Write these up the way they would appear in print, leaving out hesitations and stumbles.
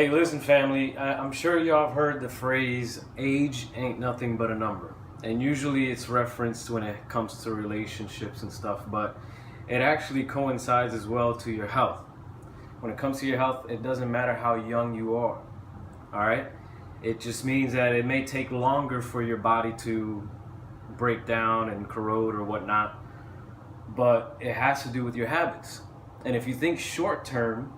Hey, listen, family. I'm sure y'all have heard the phrase "age ain't nothing but a number," and usually it's referenced when it comes to relationships and stuff. But it actually coincides as well to your health. When it comes to your health, it doesn't matter how young you are. All right. It just means that it may take longer for your body to break down and corrode or whatnot, but it has to do with your habits. And if you think short term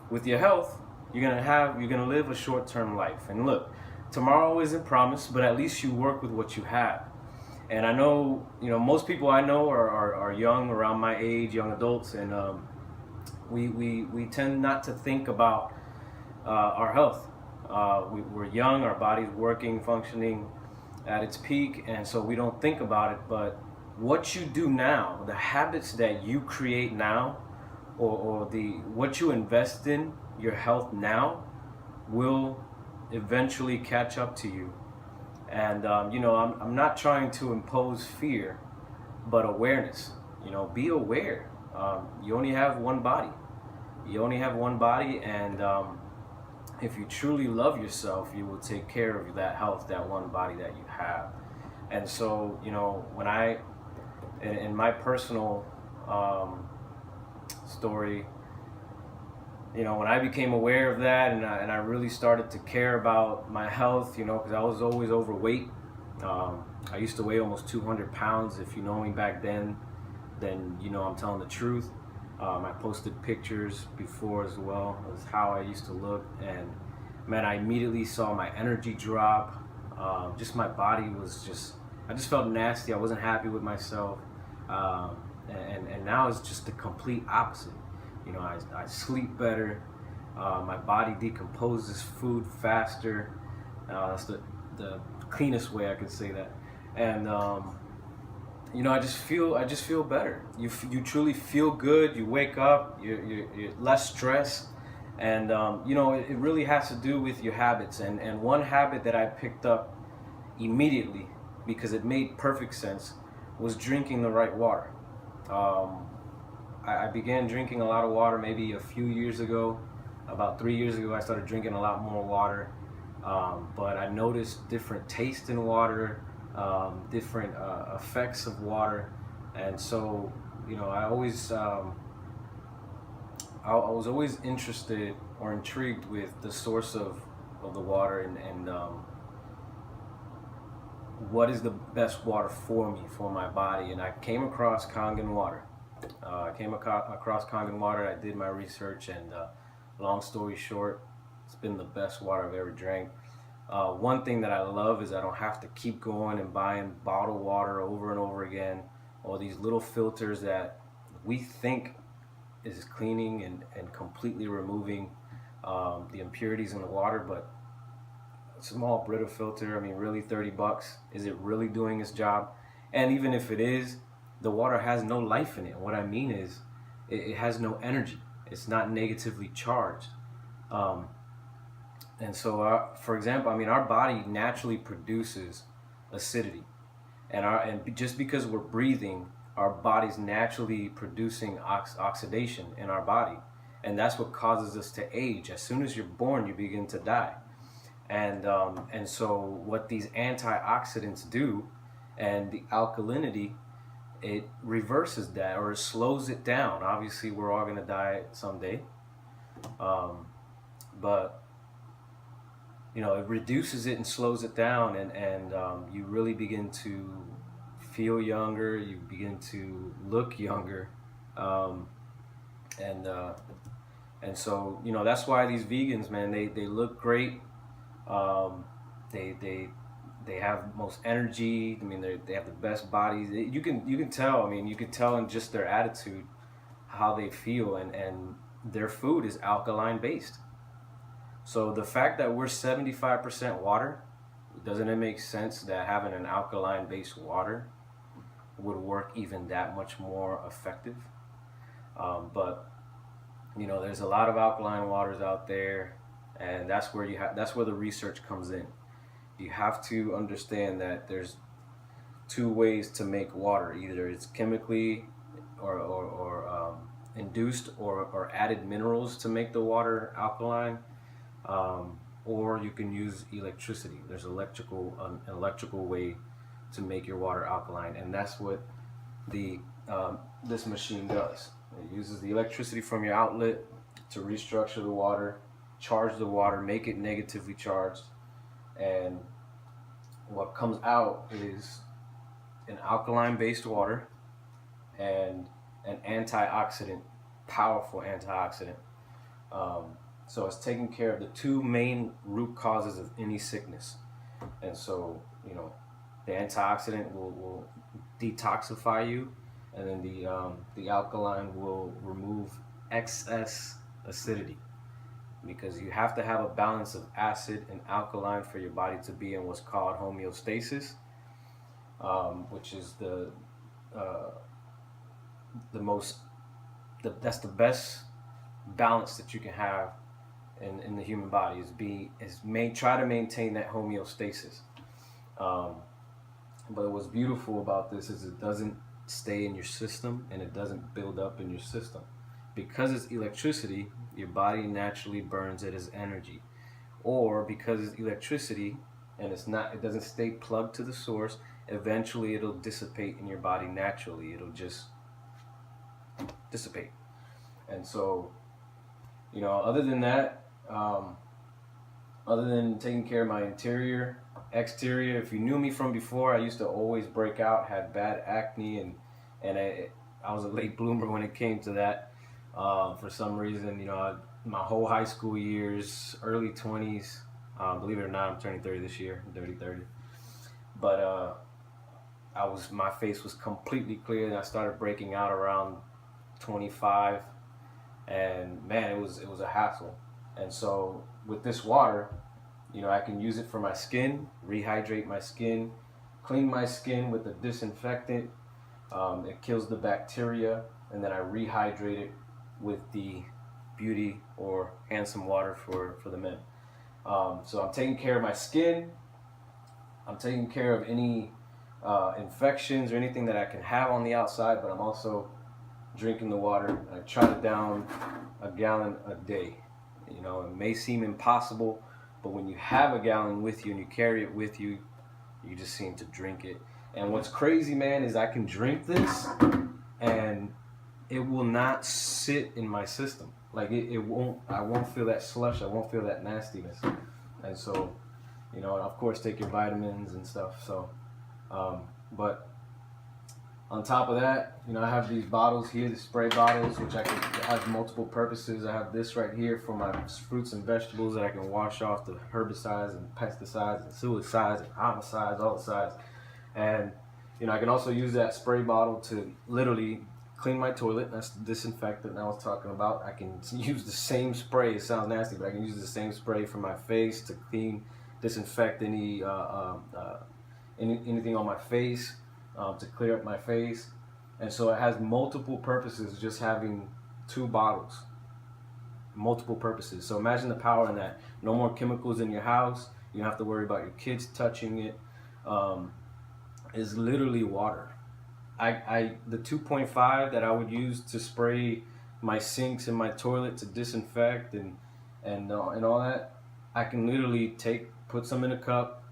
with your health, you're gonna live a short-term life. And look, tomorrow isn't promised, but at least you work with what you have. And I know, most people I know are young, around my age, young adults, and we tend not to think about our health. We're young, our body's working, functioning at its peak, and so we don't think about it. But what you do now, the habits that you create now, or the what you invest in your health now, will eventually catch up to you. And I'm not trying to impose fear, but awareness. Be aware. You only have one body. You only have one body, and if you truly love yourself, you will take care of that health, that one body that you have. And so, when in my personal story, when I became aware of that, and I really started to care about my health, because I was always overweight. I used to weigh almost 200 pounds. If you know me back then I'm telling the truth. I posted pictures before as well as how I used to look, and man, I immediately saw my energy drop. Just my body was I just felt nasty. I wasn't happy with myself. And now it's just the complete opposite. I sleep better. My body decomposes food faster. That's the cleanest way I could say that. And I just feel better. You truly feel good. You wake up. You're less stressed. And it really has to do with your habits. And one habit that I picked up immediately, because it made perfect sense, was drinking the right water. I began drinking a lot of water maybe a few years ago. About 3 years ago, I started drinking a lot more water. But I noticed different taste in water, different effects of water. And so, I was always interested or intrigued with the source of the water, and what is the best water for me, for my body. And I came across Kangen water. Across Kangen water. I did my research, and long story short, it's been the best water I've ever drank. One thing that I love is I don't have to keep going and buying bottled water over and over again, or these little filters that we think is cleaning and completely removing the impurities in the water. But a small Brita filter, I mean, really, $30, is it really doing its job? And even if it is, the water has no life in it. What I mean is, it has no energy. It's not negatively charged. And so, for example, I mean, our body naturally produces acidity. And just because we're breathing, our body's naturally producing oxidation in our body. And that's what causes us to age. As soon as you're born, you begin to die. And so what these antioxidants do, and the alkalinity, it reverses that, or it slows it down. Obviously, we're all going to die someday. But it reduces it and slows it down, and you really begin to feel younger. You begin to look younger, and so that's why these vegans, man, they look great. They have most energy. I mean, they have the best bodies. You can tell. I mean, you can tell in just their attitude how they feel, and their food is alkaline based. So the fact that we're 75% water, doesn't it make sense that having an alkaline based water would work even that much more effective? But there's a lot of alkaline waters out there, and that's where the research comes in. You have to understand that there's two ways to make water. Either it's chemically or induced or added minerals to make the water alkaline. or you can use electricity. There's an electrical way to make your water alkaline, and that's what the this machine does. It uses the electricity from your outlet to restructure the water, charge the water, make it negatively charged, and what comes out is an alkaline based water and an antioxidant, powerful antioxidant. So it's taking care of the two main root causes of any sickness. And so, the antioxidant will detoxify you, and then the alkaline will remove excess acidity, because you have to have a balance of acid and alkaline for your body to be in what's called homeostasis, which is uh, that's the best balance that you can have in the human body, try to maintain that homeostasis. But what's beautiful about this is it doesn't stay in your system and it doesn't build up in your system. Because it's electricity, your body naturally burns it as energy. Or because it's electricity and it doesn't stay plugged to the source, eventually it'll dissipate in your body naturally. It'll just dissipate. And so, other than that, other than taking care of my exterior, if you knew me from before, I used to always break out, had bad acne, and I was a late bloomer when it came to that. For some reason, my whole high school years, early 20s, believe it or not, I'm turning 30 this year, dirty 30. But my face was completely clear, and I started breaking out around 25, and man, it was a hassle. And so with this water, I can use it for my skin, rehydrate my skin, clean my skin with a disinfectant. It kills the bacteria, and then I rehydrate it with the beauty or handsome water for the men. So I'm taking care of my skin. I'm taking care of any infections or anything that I can have on the outside, but I'm also drinking the water. I try to down a gallon a day. It may seem impossible, but when you have a gallon with you and you carry it with you, you just seem to drink it. And what's crazy, man, is I can drink this and it will not sit in my system. Like I won't feel that slush. I won't feel that nastiness. And so, of course, take your vitamins and stuff. So, but on top of that, I have these bottles here, the spray bottles, which have multiple purposes. I have this right here for my fruits and vegetables that I can wash off the herbicides and pesticides and suicides and homicides, all the sides. And, I can also use that spray bottle to literally clean my toilet. That's the disinfectant I was talking about. I can use the same spray. It sounds nasty, but I can use the same spray for my face to disinfect anything on my face. To clear up my face. And so it has multiple purposes, just having two bottles. Multiple purposes. So imagine the power in that. No more chemicals in your house. You don't have to worry about your kids touching it. It's literally water. The 2.5 that I would use to spray my sinks and my toilet to disinfect and all that, I can literally put some in a cup,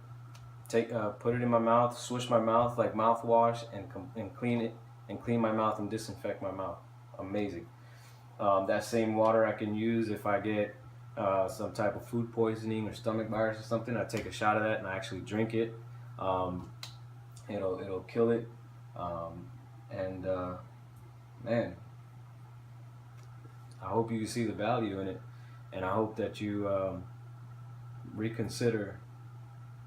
put it in my mouth, swish my mouth like mouthwash, and clean it, and clean my mouth and disinfect my mouth. Amazing. That same water I can use if I get some type of food poisoning or stomach virus or something. I take a shot of that and I actually drink it. It'll kill it. Man, I hope you see the value in it, and I hope that you reconsider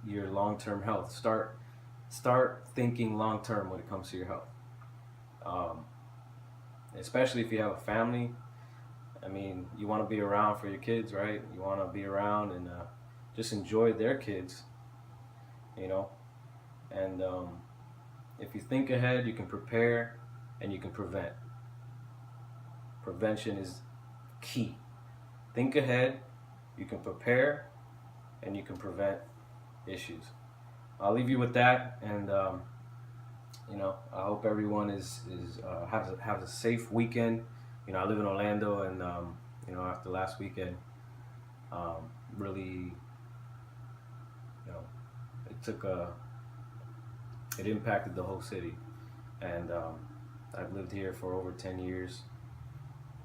your long-term health. Start thinking long-term when it comes to your health, especially if you have a family. I mean, you want to be around for your kids, right? You want to be around and just enjoy their kids, and if you think ahead, you can prepare and you can prevent. Prevention is key. Think ahead, you can prepare, and you can prevent issues. I'll leave you with that, and I hope everyone has a safe weekend. I live in Orlando, and after last weekend, really, you know, it took a, it impacted the whole city. And I've lived here for over 10 years,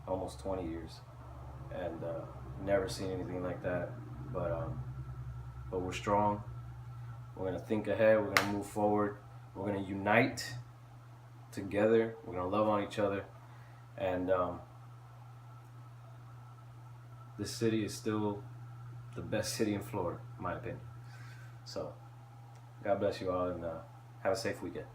almost 20 years, and never seen anything like that. But we're strong. We're gonna think ahead. We're gonna move forward. We're gonna unite together. We're gonna love on each other, and this city is still the best city in Florida, in my opinion. So, God bless you all, and have a safe weekend.